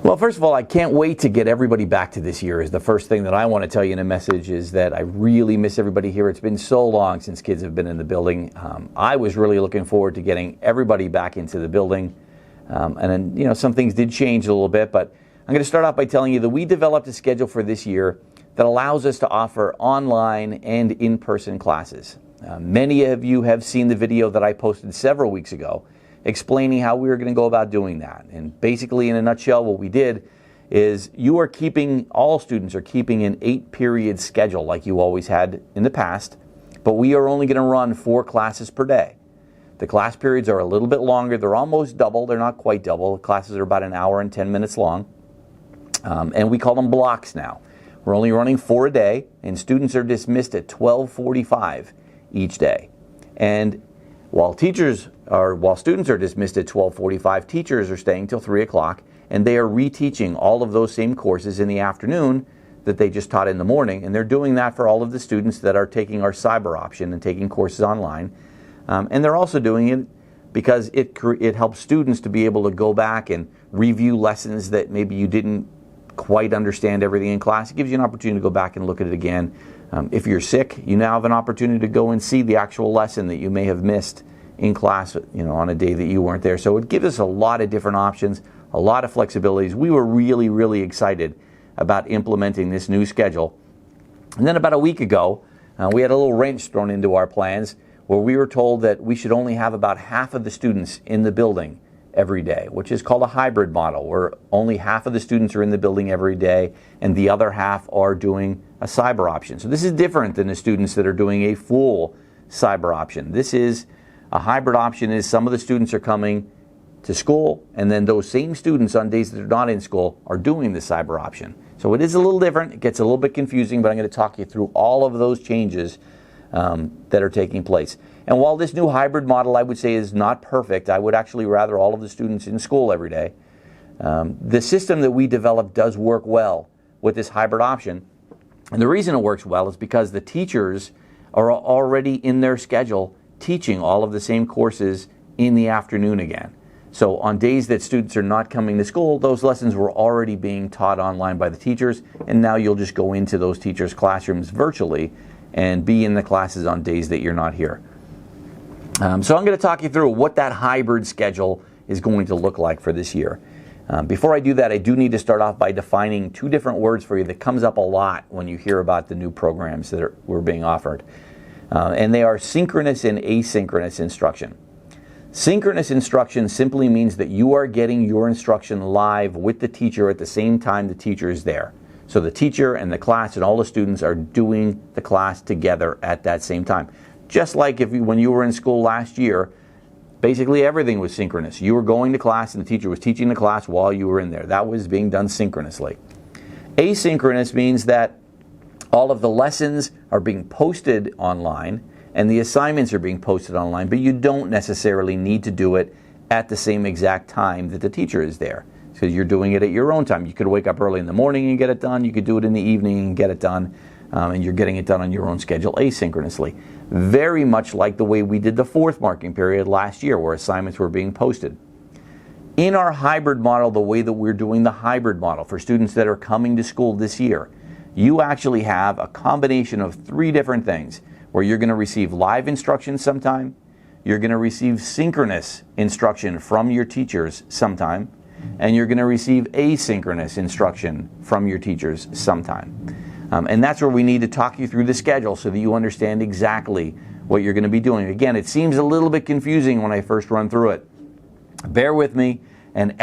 Well, first of all, I can't wait to get everybody back to this year is the first thing that I want to tell you in a message is that I really miss everybody here. It's been so long since kids have been in the building. I was really looking forward to getting everybody back into the building. And then, you know, some things did change a little bit, but I'm going to start off by telling you that we developed a schedule for this year that allows us to offer online and in-person classes. Many of you have seen the video that I posted several weeks ago explaining how we were going to go about doing that. And basically, in a nutshell, what we did is all students are keeping an 8-period schedule like you always had in the past, but we are only going to run 4 classes per day. The class periods are a little bit longer. They're almost double. They're not quite double. The classes are about an hour and 10 minutes long. And we call them blocks now. We're only running 4 a day, and students are dismissed at 12:45 each day. And while students are dismissed at 12:45, teachers are staying till 3 o'clock, and they are reteaching all of those same courses in the afternoon that they just taught in the morning. And they're doing that for all of the students that are taking our cyber option and taking courses online. And they're also doing it because it helps students to be able to go back and review lessons that maybe you didn't quite understand everything in class. It gives you an opportunity to go back and look at it again. If you're sick, you now have an opportunity to go and see the actual lesson that you may have missed in class, you know, on a day that you weren't there. So it gives us a lot of different options, a lot of flexibilities. We were really, really excited about implementing this new schedule. And then about a week ago, we had a little wrench thrown into our plans where we were told that we should only have about half of the students in the building every day, which is called a hybrid model, where only half of the students are in the building every day and the other half are doing a cyber option. So this is different than the students that are doing a full cyber option. This is a hybrid option is some of the students are coming to school, and then those same students on days that they're not in school are doing the cyber option. So it is a little different. It gets a little bit confusing, but I'm going to talk you through all of those changes that are taking place. And while this new hybrid model, I would say, is not perfect, I would actually rather all of the students in school every day. The system that we developed does work well with this hybrid option. And the reason it works well is because the teachers are already in their schedule teaching all of the same courses in the afternoon again. So on days that students are not coming to school, those lessons were already being taught online by the teachers, and now you'll just go into those teachers' classrooms virtually and be in the classes on days that you're not here. So I'm going to talk you through what that hybrid schedule is going to look like for this year. Before I do that, I do need to start off by defining 2 different words for you that comes up a lot when you hear about the new programs that were being offered. And they are synchronous and asynchronous instruction. Synchronous instruction simply means that you are getting your instruction live with the teacher at the same time the teacher is there. So the teacher and the class and all the students are doing the class together at that same time. Just like when you were in school last year, basically everything was synchronous. You were going to class and the teacher was teaching the class while you were in there. That was being done synchronously. Asynchronous means that all of the lessons are being posted online and the assignments are being posted online, but you don't necessarily need to do it at the same exact time that the teacher is there. Because you're doing it at your own time. You could wake up early in the morning and get it done. You could do it in the evening and get it done. And you're getting it done on your own schedule asynchronously. Very much like the way we did the 4th marking period last year, where assignments were being posted. In our hybrid model, the way that we're doing the hybrid model for students that are coming to school this year, you actually have a combination of 3 different things, where you're going to receive live instruction sometime, you're going to receive synchronous instruction from your teachers sometime, and you're going to receive asynchronous instruction from your teachers sometime. And that's where we need to talk you through the schedule so that you understand exactly what you're going to be doing. Again, it seems a little bit confusing when I first run through it. Bear with me, and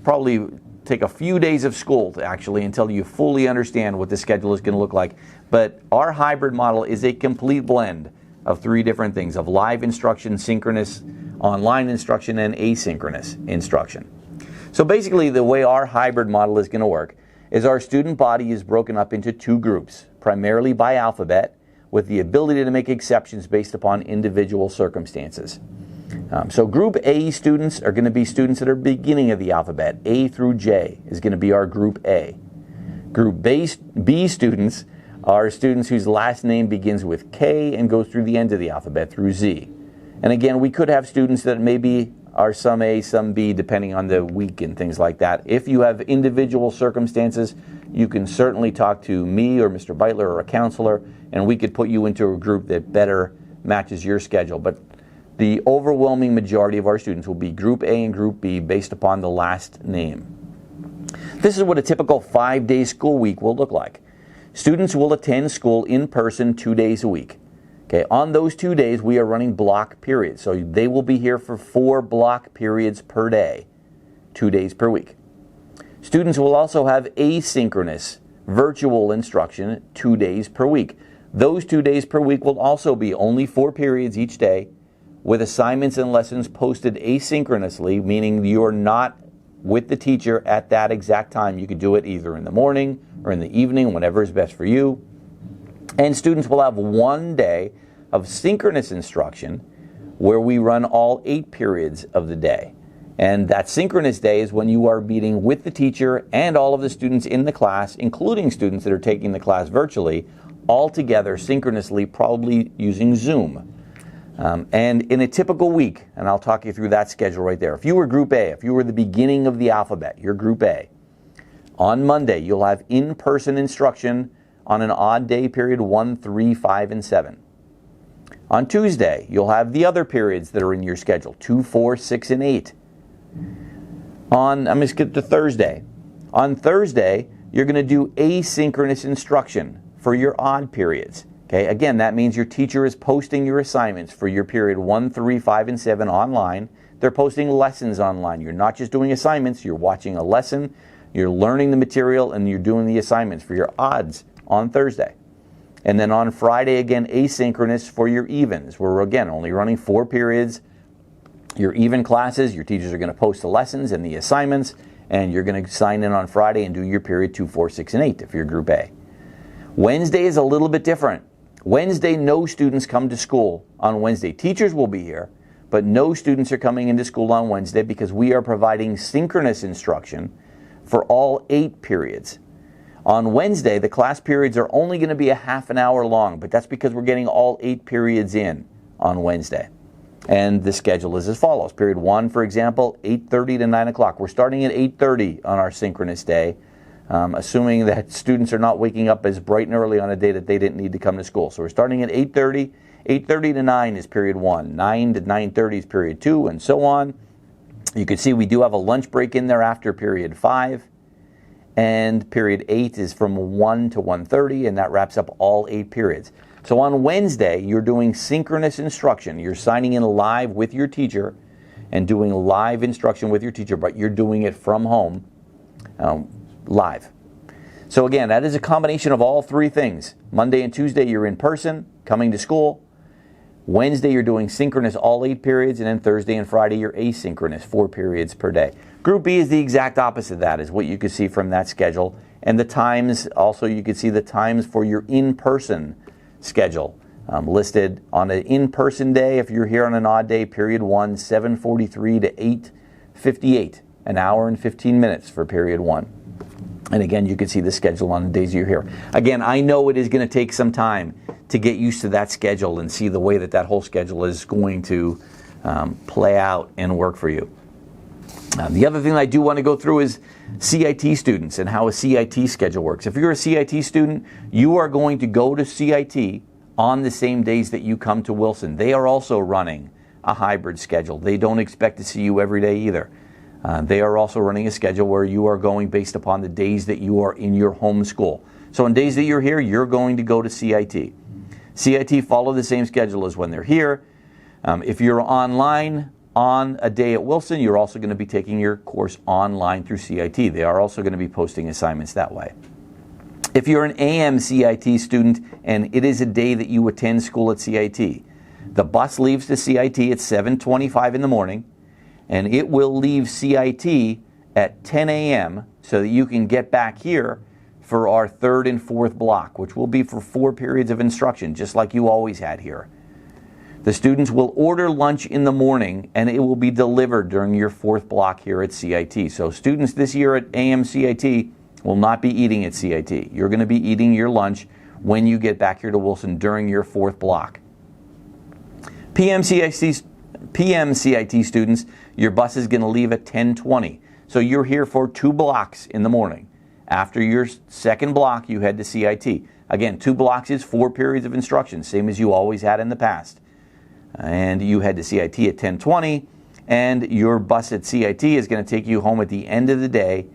probably take a few days of school until you fully understand what the schedule is going to look like. But our hybrid model is a complete blend of 3 different things, of live instruction, synchronous online instruction, and asynchronous instruction. So basically the way our hybrid model is going to work is our student body is broken up into 2 groups, primarily by alphabet, with the ability to make exceptions based upon individual circumstances. So Group A students are going to be students that are beginning of the alphabet. A through J is going to be our Group A. Group B students are students whose last name begins with K and goes through the end of the alphabet through Z. And again, we could have students that maybe are some A, some B, depending on the week and things like that. If you have individual circumstances, you can certainly talk to me or Mr. Beitler or a counselor, and we could put you into a group that better matches your schedule. But the overwhelming majority of our students will be Group A and Group B based upon the last name. This is what a typical 5-day school week will look like. Students will attend school in person 2 days a week. Okay, on those 2 days, we are running block periods. So they will be here for 4 block periods per day, 2 days per week. Students will also have asynchronous virtual instruction 2 days per week. Those 2 days per week will also be only 4 periods each day with assignments and lessons posted asynchronously, meaning you're not with the teacher at that exact time. You could do it either in the morning or in the evening, whenever is best for you. And students will have 1 day of synchronous instruction where we run all 8 periods of the day. And that synchronous day is when you are meeting with the teacher and all of the students in the class, including students that are taking the class virtually, all together synchronously, probably using Zoom. And in a typical week, and I'll talk you through that schedule right there. If you were Group A, if you were the beginning of the alphabet, you're Group A. On Monday, you'll have in-person instruction on an odd day period 1, 3, 5, and 7. On Tuesday, you'll have the other periods that are in your schedule, 2, 4, 6, and 8. I'm going to skip to Thursday. On Thursday, you're going to do asynchronous instruction for your odd periods. Okay, again, that means your teacher is posting your assignments for your period 1, 3, 5, and 7 online. They're posting lessons online. You're not just doing assignments, you're watching a lesson, you're learning the material, and you're doing the assignments for your odds on Thursday. And then on Friday, again, asynchronous for your evens. We're, again, only running 4 periods. Your even classes, your teachers are going to post the lessons and the assignments, and you're going to sign in on Friday and do your period 2, 4, 6, and 8 if you're Group A. Wednesday is a little bit different. Wednesday, no students come to school on Wednesday. Teachers will be here, but no students are coming into school on Wednesday because we are providing synchronous instruction for all 8 periods. On Wednesday, the class periods are only going to be a half an hour long, but that's because we're getting all 8 periods in on Wednesday. And the schedule is as follows. Period 1, for example, 8:30 to 9 o'clock. We're starting at 8:30 on our synchronous day, assuming that students are not waking up as bright and early on a day that they didn't need to come to school. So we're starting at 8:30. 8:30 to 9 is period 1. 9 to 9:30 is period 2, and so on. You can see we do have a lunch break in there after period 5. And period 8 is from 1 to 1:30, and that wraps up all 8 periods. So on Wednesday, you're doing synchronous instruction. You're signing in live with your teacher and doing live instruction with your teacher, but you're doing it from home, live. So again, that is a combination of all 3 things. Monday and Tuesday, you're in person, coming to school. Wednesday, you're doing synchronous all 8 periods, and then Thursday and Friday, you're asynchronous, 4 periods per day. Group B is the exact opposite of that, is what you can see from that schedule. And the times, also you can see the times for your in-person schedule listed on an in-person day. If you're here on an odd day, period 1, 7:43 to 8:58, an hour and 15 minutes for period 1. And again, you can see the schedule on the days you're here. Again, I know it is going to take some time to get used to that schedule and see the way that that whole schedule is going to play out and work for you. The other thing I do want to go through is CIT students and how a CIT schedule works. If you're a CIT student, you are going to go to CIT on the same days that you come to Wilson. They are also running a hybrid schedule. They don't expect to see you every day either. They are also running a schedule where you are going based upon the days that you are in your home school. So on days that you're here, you're going to go to CIT. CIT follow the same schedule as when they're here. If you're online on a day at Wilson, you're also going to be taking your course online through CIT. They are also going to be posting assignments that way. If you're an AMCIT student and it is a day that you attend school at CIT, the bus leaves the CIT at 7:25 in the morning, and it will leave CIT at 10 a.m. so that you can get back here for our 3rd and 4th block, which will be for 4 periods of instruction, just like you always had here. The students will order lunch in the morning, and it will be delivered during your 4th block here at CIT. So students this year at AMCIT will not be eating at CIT. You're going to be eating your lunch when you get back here to Wilson during your 4th block. PMC PM CIT students, your bus is going to leave at 10:20. So you're here for 2 blocks in the morning. After your second block, you head to CIT. Again, 2 blocks is 4 periods of instruction, same as you always had in the past. And you head to CIT at 10:20, and your bus at CIT is going to take you home at the end of the day.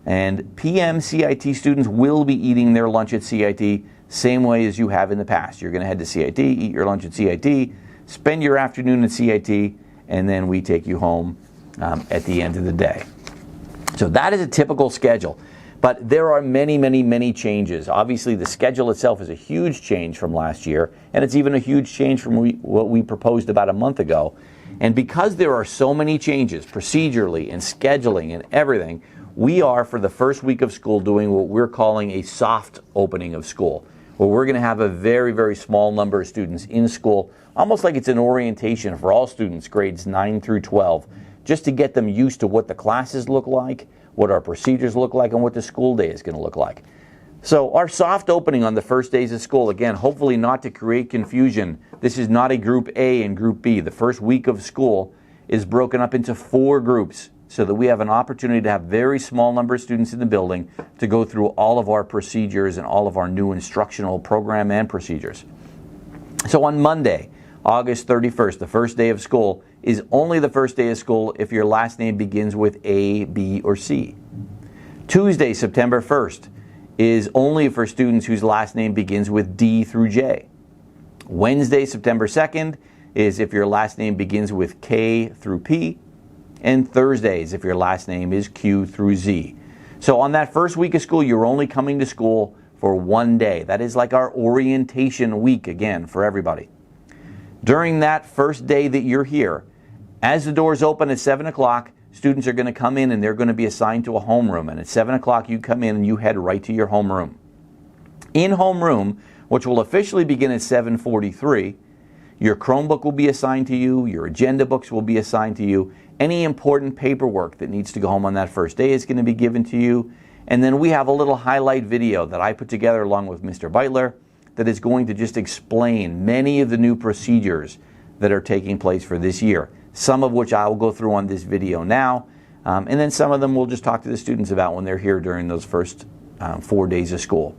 And PM CIT students will be eating their lunch at CIT same way as you have in the past. You're going to head to CIT, eat your lunch at CIT, spend your afternoon at CIT, and then we take you home at the end of the day. So that is a typical schedule. But there are many, many, many changes. Obviously, the schedule itself is a huge change from last year, and it's even a huge change from what we proposed about a month ago. And because there are so many changes procedurally and scheduling and everything, we are, for the first week of school, doing what we're calling a soft opening of school, where we're going to have a very, very small number of students in school, almost like it's an orientation for all students, grades 9 through 12, just to get them used to what the classes look like, what our procedures look like, and what the school day is going to look like. So our soft opening on the first days of school, again, hopefully not to create confusion. This is not a Group A and Group B. The first week of school is broken up into 4 groups so that we have an opportunity to have a very small number of students in the building to go through all of our procedures and all of our new instructional program and procedures. So on Monday, August 31st, the first day of school, is only the first day of school if your last name begins with A, B, or C. Tuesday, September 1st, is only for students whose last name begins with D through J. Wednesday, September 2nd, is if your last name begins with K through P. And Thursdays if your last name is Q through Z. So on that first week of school, you're only coming to school for 1 day. That is like our orientation week again for everybody. During that first day that you're here, as the doors open at 7 o'clock, students are going to come in and they're going to be assigned to a homeroom. And at 7 o'clock, you come in and you head right to your homeroom. In homeroom, which will officially begin at 7:43, your Chromebook will be assigned to you, your agenda books will be assigned to you, any important paperwork that needs to go home on that first day is going to be given to you, and then we have a little highlight video that I put together along with Mr. Beitler that is going to just explain many of the new procedures that are taking place for this year, some of which I will go through on this video now, and then some of them we'll just talk to the students about when they're here during those first 4 days of school.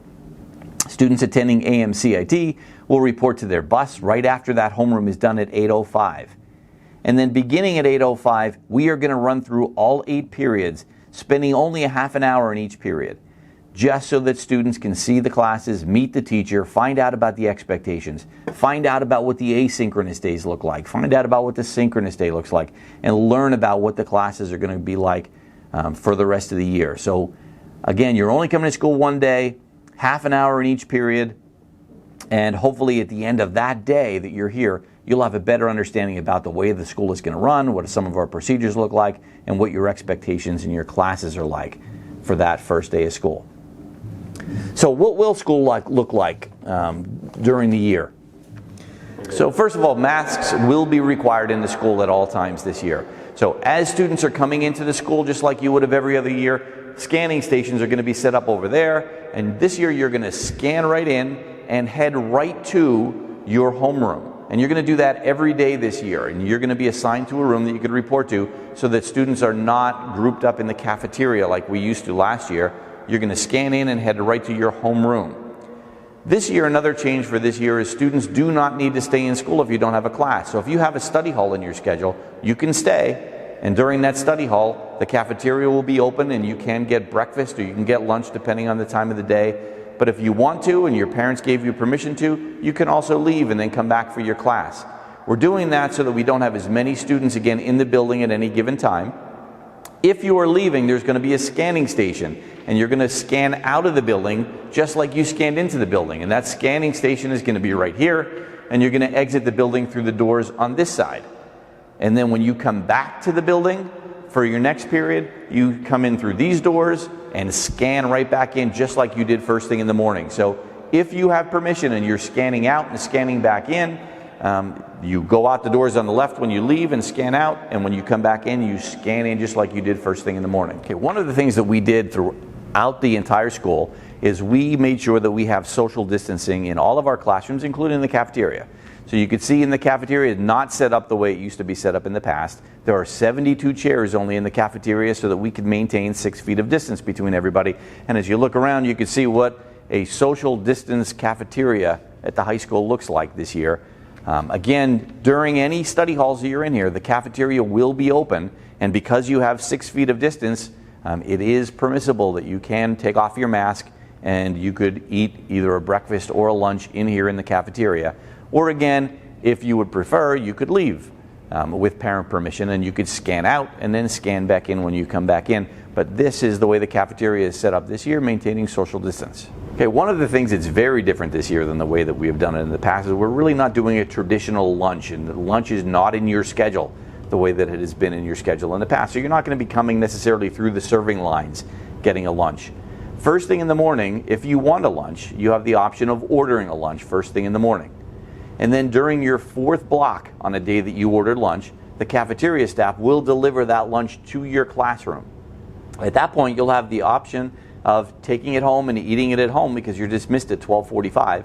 Students attending AMCIT will report to their bus right after that homeroom is done at 8:05. And then beginning at 8:05, we are going to run through all 8 periods, spending only a half an hour in each period, just so that students can see the classes, meet the teacher, find out about the expectations, find out about what the asynchronous days look like, find out about what the synchronous day looks like, and learn about what the classes are going to be like for the rest of the year. So again, you're only coming to school 1 day, half an hour in each period, and hopefully at the end of that day that you're here, you'll have a better understanding about the way the school is going to run, what some of our procedures look like, and what your expectations in your classes are like for that first day of school. So what will school look like during the year? So first of all, masks will be required in the school at all times this year. So as students are coming into the school, just like you would have every other year, scanning stations are going to be set up over there, and this year you're going to scan right in and head right to your homeroom. And you're going to do that every day this year, and you're going to be assigned to a room that you could report to so that students are not grouped up in the cafeteria like we used to last year. You're going to scan in and head right to your homeroom. This year, another change for this year is students do not need to stay in school if you don't have a class. So if you have a study hall in your schedule, you can stay, and during that study hall, the cafeteria will be open and you can get breakfast or you can get lunch depending on the time of the day. But if you want to and your parents gave you permission to, you can also leave and then come back for your class. We're doing that so that we don't have as many students again in the building at any given time. If you are leaving, there's going to be a scanning station, and you're going to scan out of the building just like you scanned into the building. And that scanning station is going to be right here, and you're going to exit the building through the doors on this side. And then when you come back to the building for your next period, you come in through these doors and scan right back in just like you did first thing in the morning. So if you have permission and you're scanning out and scanning back in, you go out the doors on the left when you leave and scan out, and when you come back in, you scan in just like you did first thing in the morning. Okay, one of the things that we did throughout the entire school is we made sure that we have social distancing in all of our classrooms, including the cafeteria. So you could see in the cafeteria, it's not set up the way it used to be set up in the past. There are 72 chairs only in the cafeteria so that we could maintain 6 feet of distance between everybody. And as you look around, you can see what a social distance cafeteria at the high school looks like this year. Again, during any study halls that you're in here, the cafeteria will be open, and because you have 6 feet of distance, it is permissible that you can take off your mask and you could eat either a breakfast or a lunch in here in the cafeteria. Or again, if you would prefer, you could leave with parent permission, and you could scan out and then scan back in when you come back in. But this is the way the cafeteria is set up this year, maintaining social distance. Okay, one of the things that's very different this year than the way that we have done it in the past is we're really not doing a traditional lunch, and the lunch is not in your schedule the way that it has been in your schedule in the past. So you're not going to be coming necessarily through the serving lines getting a lunch. First thing in the morning, if you want a lunch, you have the option of ordering a lunch first thing in the morning. And then during your 4th block on a day that you ordered lunch, the cafeteria staff will deliver that lunch to your classroom. At that point, you'll have the option of taking it home and eating it at home because you're dismissed at 12:45,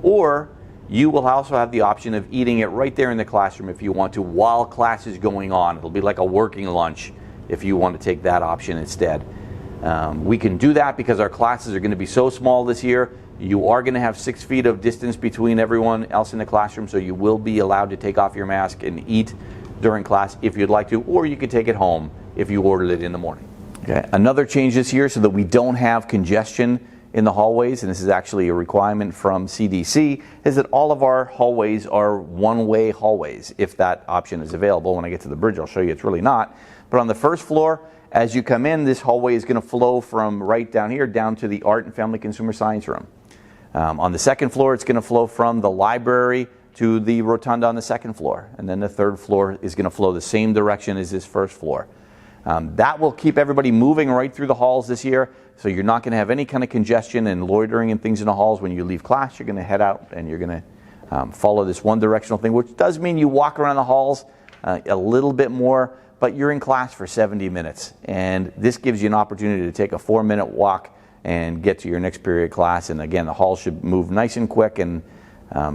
or you will also have the option of eating it right there in the classroom if you want to while class is going on. It'll be like a working lunch if you want to take that option instead. We can do that because our classes are going to be so small this year. You are going to have 6 feet of distance between everyone else in the classroom, so you will be allowed to take off your mask and eat during class if you'd like to, or you could take it home if you ordered it in the morning. Okay. Another change this year so that we don't have congestion in the hallways, and this is actually a requirement from CDC, is that all of our hallways are one-way hallways, if that option is available. When I get to the bridge, I'll show you it's really not. But on the first floor, as you come in, this hallway is going to flow from right down here down to the Art and Family Consumer Science room. On the second floor, it's going to flow from the library to the rotunda on the second floor. And then the third floor is going to flow the same direction as this first floor. That will keep everybody moving right through the halls this year, so you're not going to have any kind of congestion and loitering and things in the halls. When you leave class, you're going to head out and you're going to follow this one-directional thing, which does mean you walk around the halls a little bit more, but you're in class for 70 minutes. And this gives you an opportunity to take a 4-minute walk and get to your next period class. And again, the hall should move nice and quick, and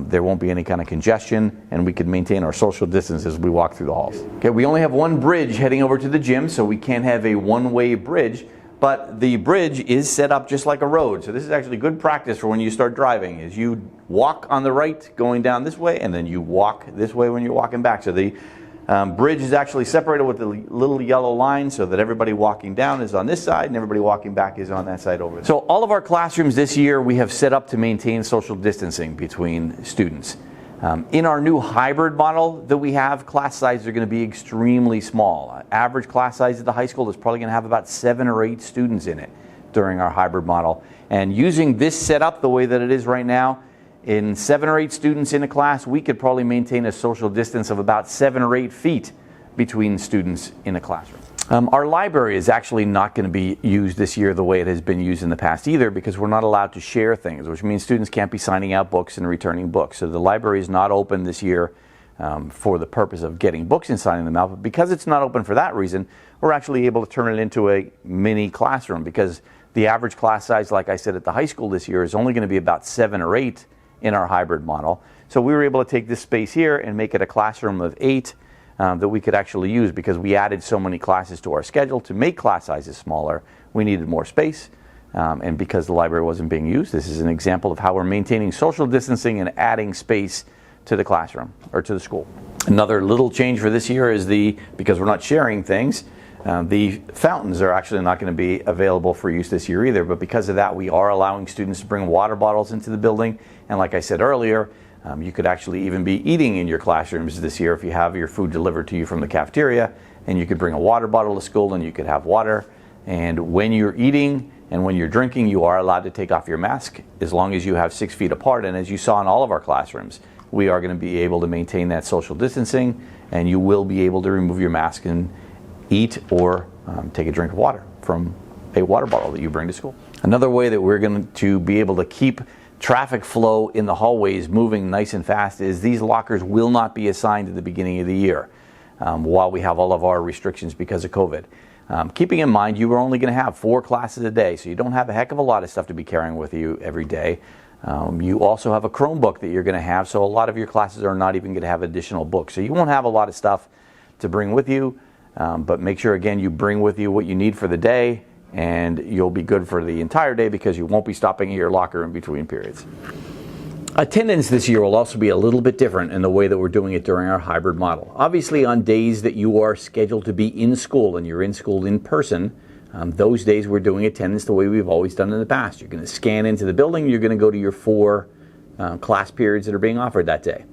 there won't be any kind of congestion, and we can maintain our social distance as we walk through the halls. Okay, we only have one bridge heading over to the gym, so we can't have a one-way bridge, but the bridge is set up just like a road. So this is actually good practice for when you start driving, is you walk on the right going down this way, and then you walk this way when you're walking back. So the bridge is actually separated with the little yellow line so that everybody walking down is on this side and everybody walking back is on that side over there. So all of our classrooms this year we have set up to maintain social distancing between students. In our new hybrid model that we have, class sizes are going to be extremely small. Average class size at the high school is probably going to have about 7 or 8 students in it during our hybrid model. And using this setup the way that it is right now, in 7 or 8 students in a class, we could probably maintain a social distance of about 7 or 8 feet between students in a classroom. Our library is actually not going to be used this year the way it has been used in the past either, because we're not allowed to share things, which means students can't be signing out books and returning books. So the library is not open this year for the purpose of getting books and signing them out. But because it's not open for that reason, we're actually able to turn it into a mini classroom, because the average class size, like I said, at the high school this year is only going to be about 7 or 8 in our hybrid model. So we were able to take this space here and make it a classroom of 8 that we could actually use, because we added so many classes to our schedule to make class sizes smaller. We needed more space, and because the library wasn't being used, this is an example of how we're maintaining social distancing and adding space to the classroom or to the school. Another little change for this year is because we're not sharing things, the fountains are actually not going to be available for use this year either, but because of that we are allowing students to bring water bottles into the building. And like I said earlier, you could actually even be eating in your classrooms this year if you have your food delivered to you from the cafeteria, and you could bring a water bottle to school and you could have water. And when you're eating and when you're drinking, you are allowed to take off your mask as long as you have 6 feet apart. And as you saw in all of our classrooms, we are going to be able to maintain that social distancing, and you will be able to remove your mask and eat or take a drink of water from a water bottle that you bring to school. Another way that we're going to be able to keep traffic flow in the hallways moving nice and fast is these lockers will not be assigned at the beginning of the year while we have all of our restrictions because of COVID. Keeping in mind you are only going to have 4 classes a day, so you don't have a heck of a lot of stuff to be carrying with you every day. You also have a Chromebook that you're going to have, so a lot of your classes are not even going to have additional books. So you won't have a lot of stuff to bring with you, but make sure, again, you bring with you what you need for the day, and you'll be good for the entire day because you won't be stopping at your locker in between periods. Attendance this year will also be a little bit different in the way that we're doing it during our hybrid model. Obviously, on days that you are scheduled to be in school and you're in school in person, those days we're doing attendance the way we've always done in the past. You're going to scan into the building, you're going to go to your 4 class periods that are being offered that day.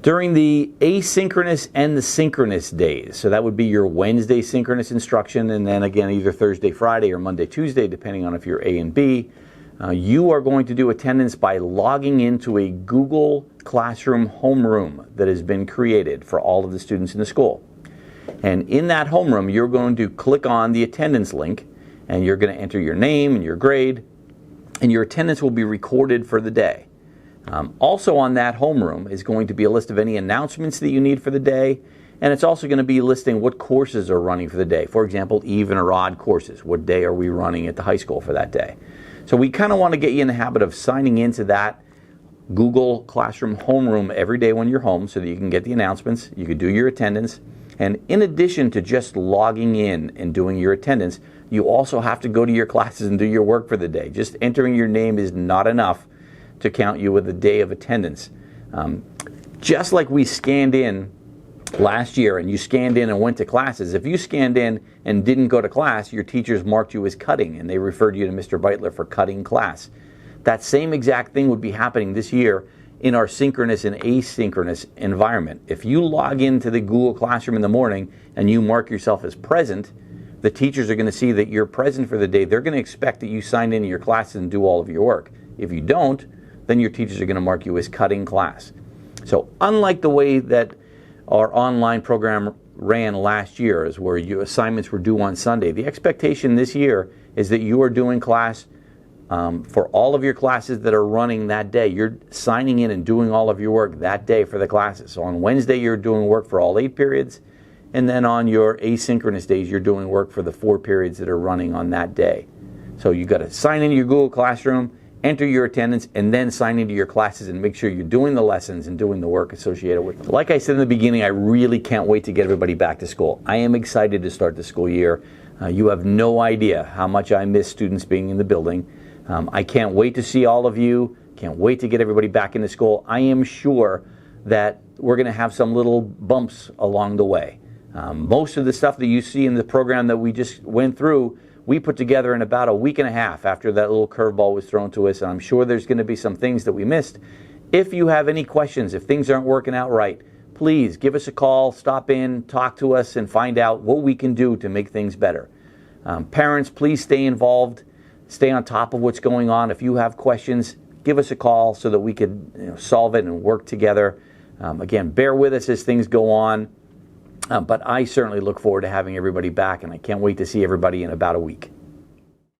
During the asynchronous and the synchronous days, so that would be your Wednesday synchronous instruction, and then again either Thursday, Friday, or Monday, Tuesday, depending on if you're A and B, you are going to do attendance by logging into a Google Classroom homeroom that has been created for all of the students in the school. And in that homeroom, you're going to click on the attendance link, and you're going to enter your name and your grade, and your attendance will be recorded for the day. Also on that homeroom is going to be a list of any announcements that you need for the day, and it's also going to be listing what courses are running for the day. For example, even or odd courses. What day are we running at the high school for that day? So we kind of want to get you in the habit of signing into that Google Classroom homeroom every day when you're home so that you can get the announcements, you can do your attendance, and in addition to just logging in and doing your attendance, you also have to go to your classes and do your work for the day. Just entering your name is not enough to count you with a day of attendance. Just like we scanned in last year and you scanned in and went to classes, if you scanned in and didn't go to class, your teachers marked you as cutting and they referred you to Mr. Beitler for cutting class. That same exact thing would be happening this year in our synchronous and asynchronous environment. If you log into the Google Classroom in the morning and you mark yourself as present, the teachers are going to see that you're present for the day. They're going to expect that you sign into your classes and do all of your work. If you don't, then your teachers are going to mark you as cutting class. So unlike the way that our online program ran last year, is where your assignments were due on Sunday, the expectation this year is that you are doing class for all of your classes that are running that day. You're signing in and doing all of your work that day for the classes. So on Wednesday, you're doing work for all 8 periods, and then on your asynchronous days, you're doing work for the 4 periods that are running on that day. So you've got to sign into your Google Classroom, enter your attendance, and then sign into your classes and make sure you're doing the lessons and doing the work associated with them. Like I said in the beginning, I really can't wait to get everybody back to school. I am excited to start the school year. You have no idea how much I miss students being in the building. I can't wait to see all of you. Can't wait to get everybody back into school. I am sure that we're going to have some little bumps along the way. Most of the stuff that you see in the program that we just went through, we put together in about a week and a half after that little curveball was thrown to us, and I'm sure there's going to be some things that we missed. If you have any questions, if things aren't working out right, please give us a call, stop in, talk to us, and find out what we can do to make things better. Parents, please stay involved. Stay on top of what's going on. If you have questions, give us a call so that we could solve it and work together. Again, bear with us as things go on. But I certainly look forward to having everybody back, and I can't wait to see everybody in about a week.